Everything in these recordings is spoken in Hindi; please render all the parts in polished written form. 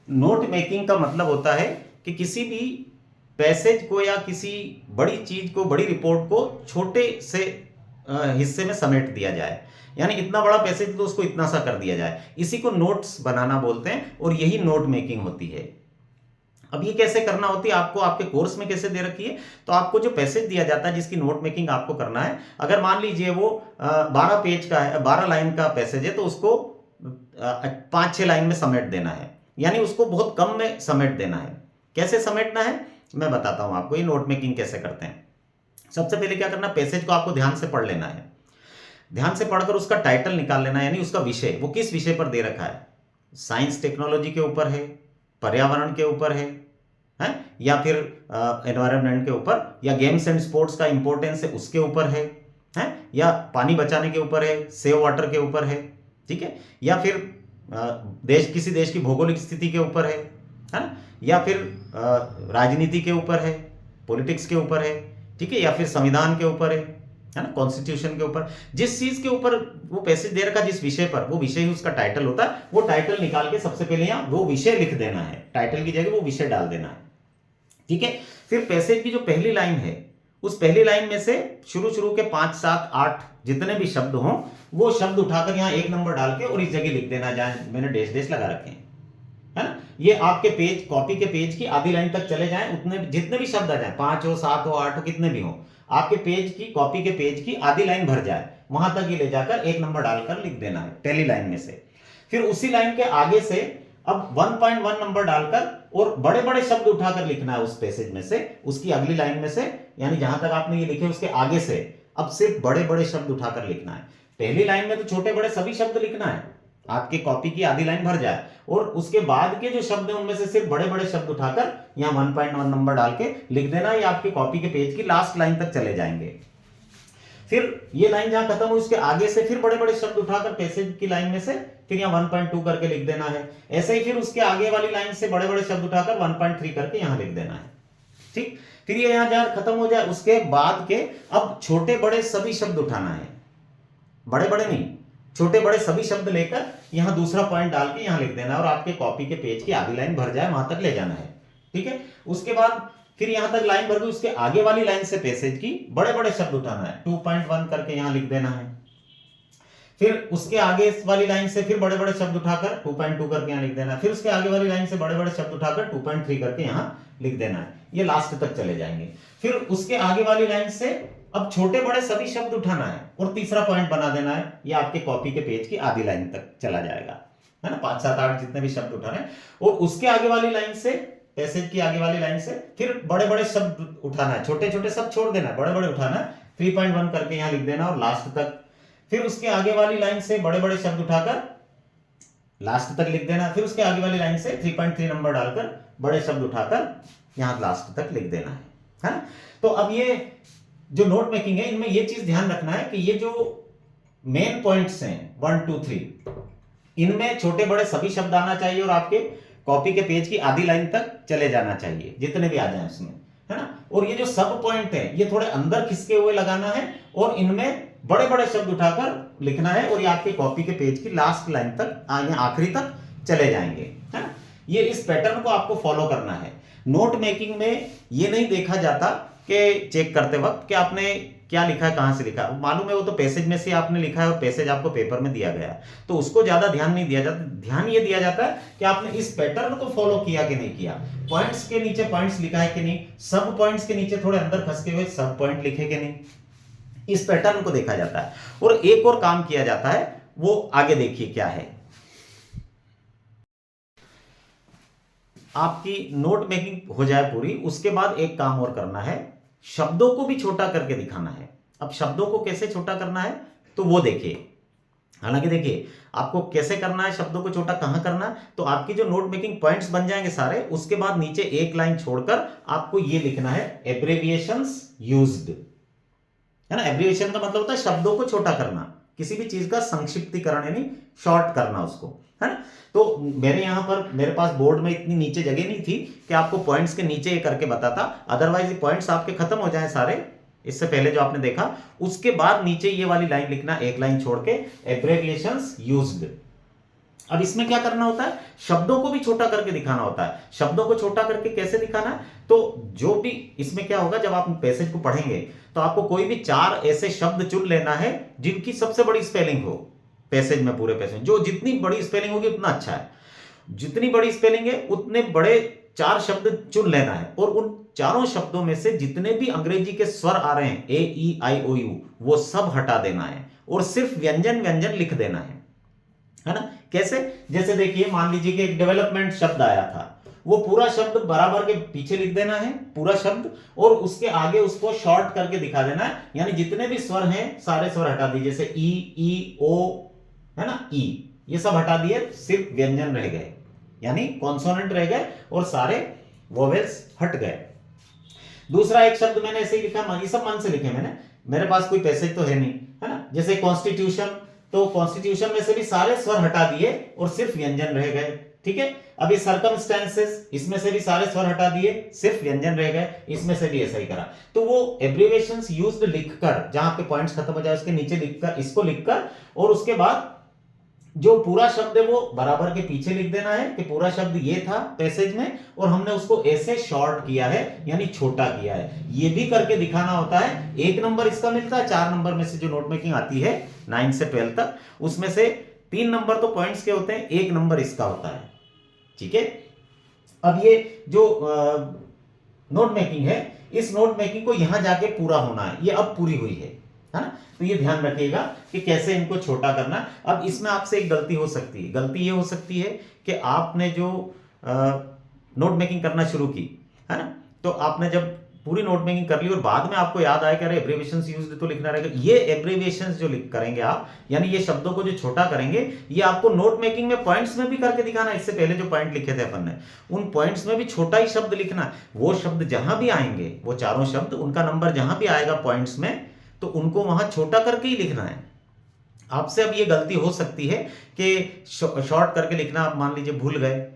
नोट मेकिंग का मतलब होता है कि किसी भी पैसेज को या किसी बड़ी चीज को, बड़ी रिपोर्ट को छोटे से हिस्से में समेट दिया जाए। यानी इतना बड़ा पैसेज तो उसको इतना सा कर दिया जाए, इसी को नोट्स बनाना बोलते हैं और यही नोट मेकिंग होती है। अब ये कैसे करना होती है, आपको आपके कोर्स में कैसे दे रखी है, तो आपको जो पैसेज दिया जाता है जिसकी नोट मेकिंग आपको करना है, अगर मान लीजिए वो 12 पेज का है, 12 लाइन का पैसेज है, तो उसको 5-6 लाइन में समेट देना है। यानी उसको बहुत कम में समेट देना है। कैसे समेटना है मैं बताता हूं आपको, ये नोट मेकिंग कैसे करते हैं। सबसे पहले क्या करना, पैसेज को आपको ध्यान से पढ़ लेना है। ध्यान से पढ़कर उसका टाइटल निकाल लेना है, यानी उसका विषय, वो किस विषय पर दे रखा है। साइंस टेक्नोलॉजी के ऊपर है, पर्यावरण के ऊपर है, या फिर एनवायरनमेंट के ऊपर, या गेम्स एंड स्पोर्ट्स का इंपॉर्टेंस है उसके ऊपर है, या पानी बचाने के ऊपर है, सेव वाटर के ऊपर है, ठीक है, या फिर किसी देश की भौगोलिक स्थिति के ऊपर है ना, या फिर राजनीति के ऊपर है, पॉलिटिक्स के ऊपर है, ठीक है, या फिर संविधान के ऊपर है ना, कॉन्स्टिट्यूशन के ऊपर। जिस चीज के ऊपर वो पैसेज दे रखा, जिस विषय पर, वो विषय ही उसका टाइटल होता है। वो टाइटल निकाल के सबसे पहले यहाँ वो विषय लिख देना है, टाइटल की जगह वो विषय डाल देना है, ठीक है। फिर पैसेज की जो पहली लाइन है, उस पहली लाइन में से शुरू शुरू के 5, 7, 8 जितने भी शब्द हों, वो शब्द उठाकर यहाँ 1 नंबर डाल के और इस जगह लिख देना, जहां मैंने डैश डैश लगा रखे हैं, है ना। ये आपके पेज, कॉपी के पेज की आधी लाइन तक चले जाएं, उतने जितने भी शब्द आ जाए, 5 हो, 7 हो, 8 हो, कितने भी हो, आपके पेज की, कॉपी के पेज की आधी लाइन भर जाए, वहां तक ये ले जाकर 1 नंबर डालकर लिख देना है पहली लाइन में से। फिर उसी लाइन के आगे से अब 1.1 नंबर डालकर और बड़े बड़े शब्द उठाकर लिखना है उस पैसेज में से, उसकी अगली लाइन में से, यानी जहां तक आपने ये लिखे उसके आगे से अब सिर्फ बड़े बड़े शब्द उठाकर लिखना है। पहली लाइन में तो छोटे बड़े सभी शब्द लिखना है, आपकी कॉपी की आधी लाइन भर जाए, और उसके बाद के जो शब्द हैं उनमें से सिर्फ बड़े बड़े शब्द उठाकर यहां 1.1 नंबर डाल के लिख देना। ये आपकी कॉपी के पेज की लास्ट लाइन तक चले जाएंगे। फिर ये लाइन जहां खत्म हुई उसके आगे से फिर बड़े बड़े शब्द उठाकर पैसेज की लाइन में से फिर यहां 1.2 करके लिख देना है। ऐसे ही फिर उसके आगे वाली लाइन से बड़े बड़े शब्द उठाकर 1.3 करके यहां लिख देना है, ठीक। फिर ये यहां जहां खत्म हो जाए उसके बाद के अब छोटे बड़े सभी शब्द उठाना है, बड़े बड़े नहीं, छोटे बड़े सभी शब्द लेकर यहां दूसरा पॉइंट डाल के यहां लिख देना और आपके कॉपी के पेज की आधी लाइन भर जाए वहां तक ले जाना है, ठीक है। उसके बाद फिर यहां तक लाइन भर गई, उसके आगे वाली लाइन से पैसेज की बड़े बड़े शब्द उठाना है, 2.1 करके यहां लिख देना है। फिर उसके आगे वाली लाइन से फिर बड़े बड़े शब्द उठाकर 2.2 करके यहां लिख देना है। फिर उसके आगे वाली लाइन से बड़े बड़े शब्द उठाकर 2.3 करके यहां लिख देना है। ये लास्ट तक चले जाएंगे। फिर उसके आगे वाली लाइन से अब छोटे बड़े सभी शब्द उठाना है और तीसरा पॉइंट बना देना है। ये आपके कॉपी के पेज की आधी लाइन तक चला जाएगा, है ना, 5, 7, 8 जितने भी शब्द उठाने। और उसके आगे वाली लाइन से, पैसेज की आगे वाली लाइन से फिर बड़े बड़े शब्द उठाना है, छोटे छोटे सब छोड़ देना है, बड़े बड़े उठाना है, 3.1 करके यहां लिख देना और लास्ट तक। फिर उसके आगे वाली लाइन से बड़े बड़े शब्द उठाकर लास्ट तक लिख देना। फिर उसके आगे वाली लाइन से 3.3 नंबर डालकर बड़े शब्द उठाकर यहां लास्ट तक लिख देना है ना। तो अब ये जो नोट मेकिंग है, इनमें ये चीज ध्यान रखना है कि ये जो मेन पॉइंट्स हैं 1, 2, 3, इनमें छोटे बड़े सभी शब्द आना चाहिए और आपके कॉपी के पेज की आधी लाइन तक चले जाना चाहिए, जितने भी आ जाए उसमें, है ना। और ये जो सब पॉइंट है ये थोड़े अंदर खिसके हुए लगाना है और इनमें बड़े बड़े शब्द उठाकर लिखना है और ये आपके कॉपी के पेज की लास्ट लाइन तक, आखिरी तक चले जाएंगे, है ना। ये इस पैटर्न को आपको फॉलो करना है। नोट मेकिंग में ये नहीं देखा जाता कि चेक करते वक्त कि आपने क्या लिखा है, कहां से लिखा है, मालूम है वो तो पैसेज में से आपने लिखा है और पैसेज आपको पेपर में दिया गया, तो उसको ज्यादा ध्यान नहीं दिया जाता। ध्यान ये दिया जाता है कि आपने इस पैटर्न को फॉलो किया कि नहीं किया, पॉइंट्स के नीचे पॉइंट्स लिखा है कि नहीं, सब पॉइंट्स के नीचे थोड़े अंदर खसके हुए सब पॉइंट लिखे कि नहीं, इस पैटर्न को देखा जाता है। और एक और काम किया जाता है, वो आगे देखिए क्या है। आपकी नोट मेकिंग हो जाए पूरी, उसके बाद एक काम और करना है, शब्दों को भी छोटा करके दिखाना है। अब शब्दों को कैसे छोटा करना है तो वो देखिए। हालांकि देखिए आपको कैसे करना है, शब्दों को छोटा कहां करना है, तो आपकी जो नोट मेकिंग पॉइंट्स बन जाएंगे सारे, उसके बाद नीचे एक लाइन छोड़कर आपको ये लिखना है, एब्रेविएशंस यूज्ड, है ना। एब्रिविएशन का मतलब होता है शब्दों को छोटा करना, किसी भी चीज का संक्षिप्तीकरण यानी शॉर्ट करना उसको, है ना। तो मेरे यहां पर, मेरे पास बोर्ड में इतनी नीचे जगह नहीं थी कि आपको पॉइंट्स के नीचे ये करके बताता, अदरवाइज पॉइंट्स आपके खत्म हो जाए सारे, इससे पहले जो आपने देखा, उसके बाद नीचे ये वाली लाइन लिखना, एक लाइन छोड़ के, एब्रेविएशंस यूज्ड, अब इसमें क्या करना होता है, शब्दों को भी छोटा करके दिखाना होता है। शब्दों को छोटा करके कैसे दिखाना है, तो जो भी इसमें क्या होगा, जब आप पैसेज को पढ़ेंगे तो आपको कोई भी 4 ऐसे शब्द चुन लेना है जिनकी सबसे बड़ी स्पेलिंग हो पैसेज में, पूरे पैसेज जो जितनी बड़ी स्पेलिंग होगी उतना अच्छा है। जितनी बड़ी स्पेलिंग है उतने बड़े 4 शब्द चुन लेना है, और उन चारों शब्दों में से जितने भी अंग्रेजी के स्वर आ रहे हैं AEIOU वो सब हटा देना है और सिर्फ व्यंजन व्यंजन लिख देना है ना। कैसे, जैसे देखिए मान लीजिए कि एक डेवलपमेंट शब्द आया था, वो पूरा शब्द बराबर के पीछे लिख देना है पूरा शब्द, और उसके आगे उसको शॉर्ट करके दिखा देना है, यानी जितने भी स्वर हैं सारे स्वर हटा दीजिए, जैसे ई ओ है ना, ई, ये सब हटा दिए, सिर्फ व्यंजन रह गए, यानी कॉन्सोनेंट रह गए और सारे वोवेल्स हट गए। दूसरा एक शब्द मैंने ऐसे ही लिखा, ये सब मन से लिखे मैंने, मेरे पास कोई पैसेज तो है नहीं, है ना। जैसे कॉन्स्टिट्यूशन, तो कॉन्स्टिट्यूशन में से भी सारे स्वर हटा दिए और सिर्फ व्यंजन रह गए, ठीक है। अभी सर्कमस्टेंसेस, इसमें से भी सारे स्वर हटा दिए, सिर्फ व्यंजन रह गए, इसमें से भी ऐसा ही करा। तो वो एब्रिविएशंस यूज्ड लिखकर, जहां पे पॉइंट्स खत्म हो जाए उसके नीचे लिखकर, इसको लिखकर, और उसके बाद जो पूरा शब्द है वो बराबर के पीछे लिख देना है कि पूरा शब्द ये था पैसेज में, और हमने उसको ऐसे शॉर्ट किया है यानी छोटा किया है। ये भी करके दिखाना होता है। 1 नंबर इसका मिलता है 4 नंबर में से जो नोट मेकिंग आती है 9 से 12 तक, उसमें से 3 नंबर तो पॉइंट्स के होते हैं, 1 नंबर इसका होता है, ठीक है। अब ये जो नोट मेकिंग है, इस नोट मेकिंग को यहां जाके पूरा होना है, ये अब पूरी हुई है ना। तो ये ध्यान रखिएगा कि कैसे इनको छोटा करना। अब इसमें आपसे एक गलती हो सकती है, गलती ये हो सकती है कि आपने जो नोट मेकिंग करना शुरू की है ना, तो आपने जब पूरी नोट मेकिंग कर ली और बाद में आपको याद आया कि अरे एब्रिविएशंस यूज्ड तो लिखना रहेगा, ये एब्रिविएशंस जो लिख करेंगे आप, यानी ये शब्दों को जो छोटा करेंगे, ये आपको नोट मेकिंग में पॉइंट्स में भी करके दिखाना है। इससे पहले जो पॉइंट लिखे थे अपन ने, उन पॉइंट्स में भी छोटा ही शब्द लिखना। वो शब्द जहां भी आएंगे, वो चारों शब्द, उनका नंबर जहां भी आएगा पॉइंट्स में, तो उनको वहां छोटा करके ही लिखना है। आपसे अब ये गलती हो सकती है कि शॉर्ट करके लिखना, आप मान लीजिए भूल गए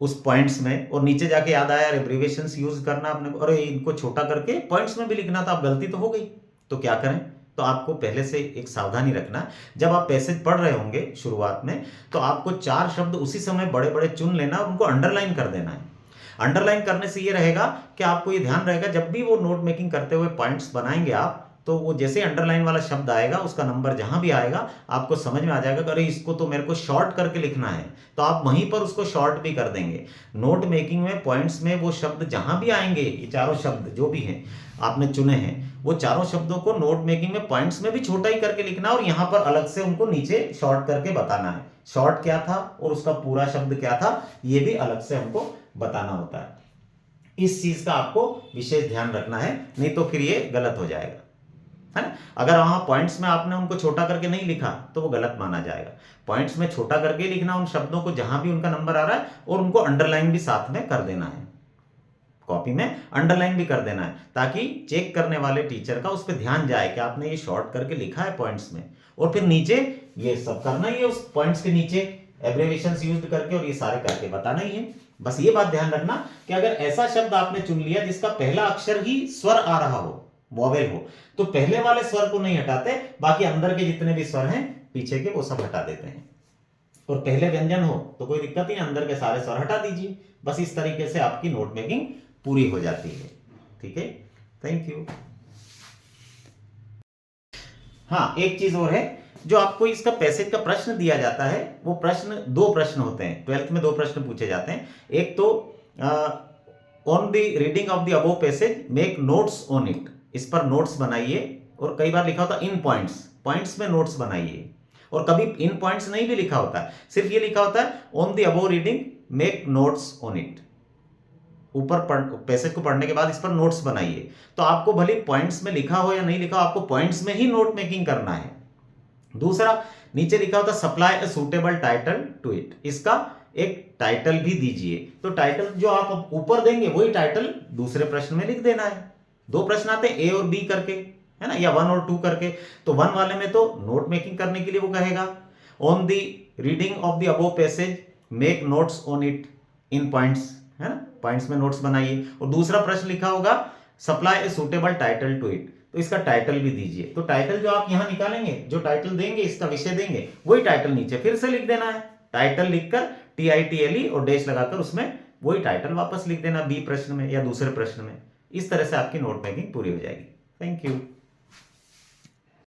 उस पॉइंट्स में, और नीचे जाके याद आया एब्रिविएशंस यूज करना आपने, और इनको छोटा करके पॉइंट्स में भी लिखना था, अब गलती तो हो गई, तो क्या करें। तो आपको पहले से एक सावधानी रखना, जब आप पैसेज पढ़ रहे होंगे शुरुआत में, तो आपको 4 शब्द उसी समय बड़े बड़े चुन लेना, उनको अंडरलाइन कर देना है। अंडरलाइन करने से ये रहेगा कि आपको ये ध्यान रहेगा, जब भी वो नोट मेकिंग करते हुए पॉइंट्स बनाएंगे आप, तो वो जैसे अंडरलाइन वाला शब्द आएगा, उसका नंबर जहां भी आएगा आपको समझ में आ जाएगा कि अरे इसको तो मेरे को शॉर्ट करके लिखना है, तो आप वहीं पर उसको शॉर्ट भी कर देंगे। नोट मेकिंग में पॉइंट्स में वो शब्द जहां भी आएंगे, ये चारों शब्द जो भी हैं आपने चुने हैं, वो चारों शब्दों को नोट मेकिंग में पॉइंट्स में भी छोटा ही करके लिखना, और यहां पर अलग से उनको नीचे शॉर्ट करके बताना है। शॉर्ट क्या था और उसका पूरा शब्द क्या था, ये भी अलग से हमको बताना होता है। इस चीज का आपको विशेष ध्यान रखना है, नहीं तो फिर ये गलत हो जाएगा, है ना। अगर वहां पॉइंट्स में आपने उनको छोटा करके नहीं लिखा तो वो गलत माना जाएगा। पॉइंट्स में छोटा करके लिखना उन शब्दों को जहां भी उनका नंबर आ रहा है, और उनको अंडरलाइन भी साथ में कर देना है, कॉपी में अंडरलाइन भी कर देना है, ताकि चेक करने वाले टीचर का उस पर ध्यान जाए कि आपने ये शॉर्ट करके लिखा है पॉइंट्स में, और फिर नीचे ये सब करना ही है, उस पॉइंट्स के नीचे एब्रिविएशंस यूज करके, और ये सारे करके बताना ही है। बस ये बात ध्यान रखना कि अगर ऐसा शब्द आपने चुन लिया जिसका पहला अक्षर ही स्वर आ रहा हो, वॉवेल हो, तो पहले वाले स्वर को नहीं हटाते, बाकी अंदर के जितने भी स्वर हैं पीछे के वो सब हटा देते हैं। और पहले व्यंजन हो तो कोई दिक्कत ही नहीं, अंदर के सारे स्वर हटा दीजिए। बस इस तरीके से आपकी नोट मेकिंग पूरी हो जाती है, ठीक है। Thank you. हाँ, एक चीज और है, जो आपको इसका पैसेज का प्रश्न दिया जाता है, वो प्रश्न 2 प्रश्न होते हैं, 12th में 2 प्रश्न पूछे जाते हैं। एक तो on the reading of the above passage make notes on it, इस पर नोट्स बनाइए, और कई बार लिखा होता है इन पॉइंट्स, पॉइंट्स में नोट्स बनाइए, और कभी इन पॉइंट्स नहीं भी लिखा होता है, सिर्फ ये लिखा होता है on the above reading make notes on it. ऊपर पैसेज को पढ़ने के बाद इस पर नोट्स बनाइए। तो आपको भले पॉइंट्स में लिखा हो या नहीं लिखा हो, आपको पॉइंट्स में ही नोट मेकिंग करना है। दूसरा, नीचे लिखा होता है supply a suitable title to it, इसका एक टाइटल भी दीजिए। तो टाइटल जो आप ऊपर देंगे वही टाइटल दूसरे प्रश्न में लिख देना है। 2 प्रश्न आते हैं, ए और बी करके, है ना, या 1 और 2 करके। तो 1 वाले में तो नोट मेकिंग करने के लिए वो कहेगा on the reading of the above passage make notes on it in points, है ना, पॉइंट्स में नोट्स बनाइए। और दूसरा प्रश्न लिखा होगा supply a suitable title to it, तो इसका टाइटल भी दीजिए। तो टाइटल जो आप यहां निकालेंगे, जो टाइटल देंगे, इसका विषय देंगे, वही टाइटल नीचे फिर से लिख देना है। टाइटल लिखकर TITLE और डैश लगाकर उसमें वही टाइटल वापस लिख देना बी प्रश्न में या दूसरे प्रश्न में। इस तरह से आपकी नोट मेकिंग पूरी हो जाएगी। Thank you.